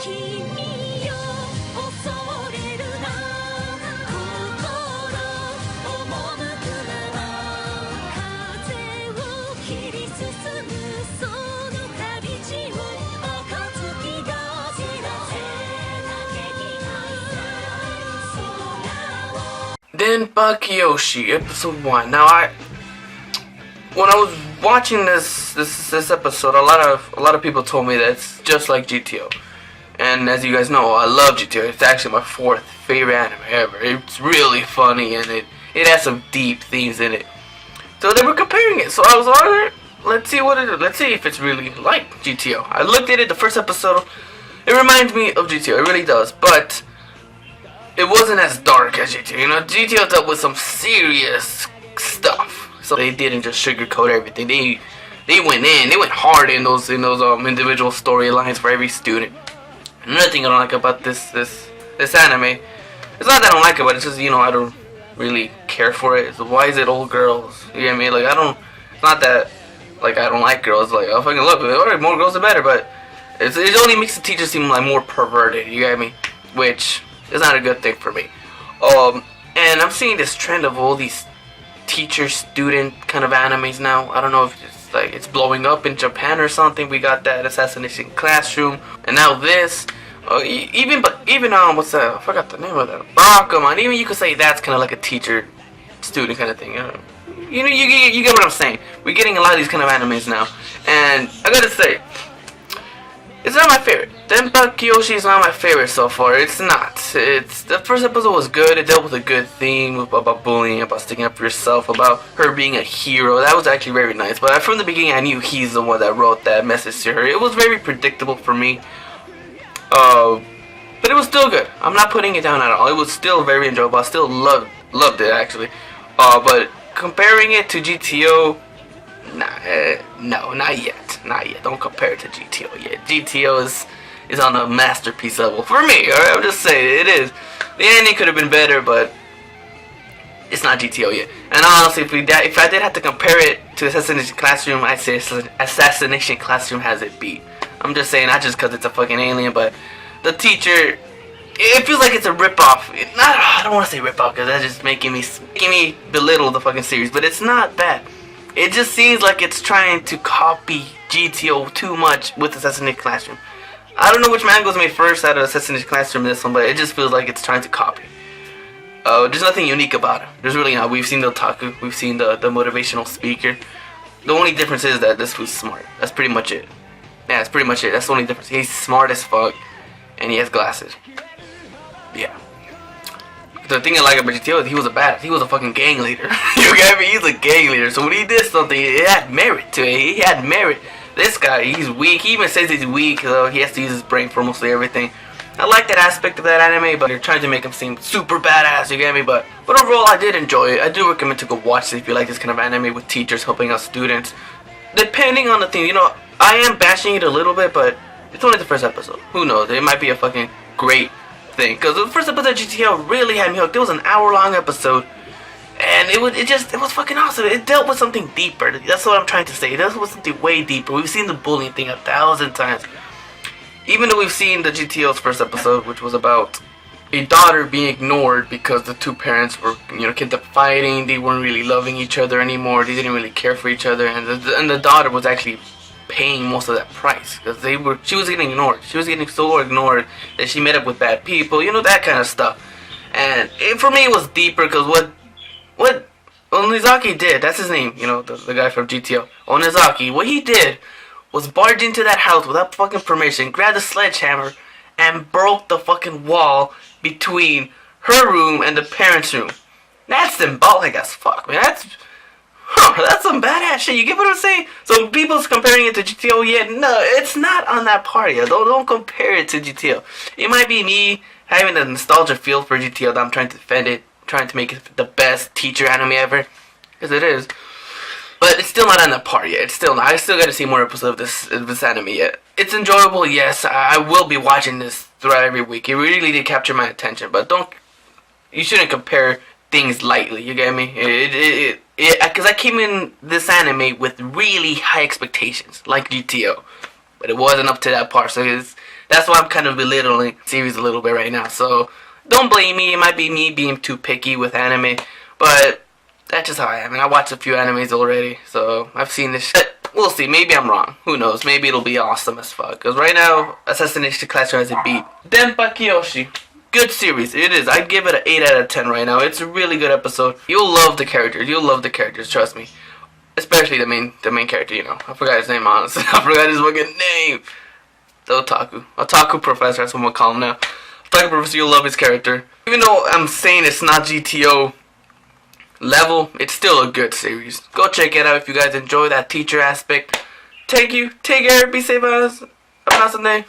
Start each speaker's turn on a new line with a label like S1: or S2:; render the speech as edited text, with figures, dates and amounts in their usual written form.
S1: 君よ恐れるな心赴くまま風を切り進むその旅路を暁が知らせだけに
S2: Denpa Kyoushi, episode 1. Now when I was watching this episode, a lot of people told me that it's just like GTO. And as you guys know, I love GTO. It's actually my 4th favorite anime ever. It's really funny and it has some deep themes in it. So they were comparing it. So I was like, alright, let's see what it is. Let's see if it's really like GTO. I looked at it, the first episode. It reminds me of GTO. It really does. But it wasn't as dark as GTO. You know, GTO dealt with some serious stuff. So they didn't just sugarcoat everything. They went in. They went hard in those individual storylines for every student. Another thing I don't like about this anime, it's not that I don't like it, but it's just, you know, I don't really care for it. So why is it all girls? You know what I mean? Like, it's not that, like, I don't like girls. Like, I fucking love it. Alright, more girls the better, but it only makes the teachers seem like more perverted. You get me? Which is not a good thing for me. And I'm seeing this trend of all these teacher-student kind of animes now. I don't know if it's like it's blowing up in Japan or something. We got that Assassination Classroom, and now this. Even what's that? I forgot the name of that. Bakuman. Even you could say that's kind of like a teacher-student kind of thing. You know, you get what I'm saying. We're getting a lot of these kind of animes now, and I gotta say, it's not my favorite. Denpa Kyoushi is not my favorite so far. It's not. The first episode was good. It dealt with a good theme about bullying, about sticking up for yourself, about her being a hero. That was actually very nice. But from the beginning, I knew he's the one that wrote that message to her. It was very predictable for me. But it was still good. I'm not putting it down at all. It was still very enjoyable. I still loved it actually. But comparing it to GTO, no, not yet. Not yet. Don't compare it to GTO yet. GTO is on a masterpiece level for me. Alright, I'm just saying it is. The ending could have been better, but it's not GTO yet. And honestly, if I did have to compare it to Assassination Classroom, I'd say Assassination Classroom has it beat. I'm just saying, not just because it's a fucking alien, but the teacher. It feels like it's a ripoff. I don't want to say ripoff because that's just making me belittle the fucking series, but it's not that. It just seems like it's trying to copy GTO too much with Assassination Classroom. I don't know which manga was made first out of Assassination Classroom and this one, but it just feels like it's trying to copy. There's nothing unique about it. There's really not. We've seen the otaku. We've seen the motivational speaker. The only difference is that this was smart. That's pretty much it. Yeah, that's pretty much it. That's the only difference. He's smart as fuck, and he has glasses. Yeah. The thing I like about GTO is he was a badass. He was a fucking gang leader. You get me? He's a gang leader. So when he did something, it had merit to it. He had merit. This guy, he's weak. He even says he's weak. So he has to use his brain for mostly everything. I like that aspect of that anime, but they're trying to make him seem super badass. You get me? But overall, I did enjoy it. I do recommend to go watch it if you like this kind of anime with teachers helping out students. Depending on the thing, you know, I am bashing it a little bit, but it's only the first episode. Who knows? It might be a fucking great thing, because the first episode of GTO really had me hooked. It was an hour-long episode, and it was fucking awesome. It dealt with something deeper. That's what I'm trying to say. It dealt with something way deeper. We've seen the bullying thing 1,000 times. Even though we've seen the GTO's first episode, which was about a daughter being ignored because the two parents were, you know, kept fighting. They weren't really loving each other anymore. They didn't really care for each other, and the daughter was actually paying most of that price because she was getting ignored. She was getting so ignored that she met up with bad people, you know, that kind of stuff. And for me, it was deeper because what Onizaki did, that's his name, you know, the guy from GTO, Onizaki, what he did was barge into that house without fucking permission, grabbed a sledgehammer, and broke the fucking wall between her room and the parents' room. That's symbolic as fuck, man. That's some badass shit. You get what I'm saying? So people's comparing it to GTO, yeah, no, it's not on that par yet. Don't compare it to GTO. It might be me having a nostalgia feel for GTO that I'm trying to defend it, trying to make it the best teacher anime ever, because it is. But it's still not on that par yet. It's still not. I still gotta see more episodes of this anime yet. It's enjoyable, yes. I will be watching this throughout every week. It really did capture my attention, but you shouldn't compare things lightly. You get me? Because I came in this anime with really high expectations, like GTO, but it wasn't up to that par. So that's That's why I'm kind of belittling the series a little bit right now. So don't blame me. It might be me being too picky with anime, but that's just how I am. And I watched a few animes already, so I've seen this shit. We'll see. Maybe I'm wrong. Who knows? Maybe it'll be awesome as fuck. Because right now, Assassination Classroom has a beat. Denpa Kyoushi. Good series. It is. I'd give it an 8 out of 10 right now. It's a really good episode. You'll love the characters. You'll love the characters. Trust me. Especially the main character, you know. I forgot his name, honestly. I forgot his fucking name. The Otaku. Otaku Professor. That's what I'm going to call him now. Otaku Professor, you'll love his character. Even though I'm saying it's not GTO level, it's still a good series. Go check it out if you guys enjoy that teacher aspect. Thank you. Take care. Be safe, guys. Have an awesome day.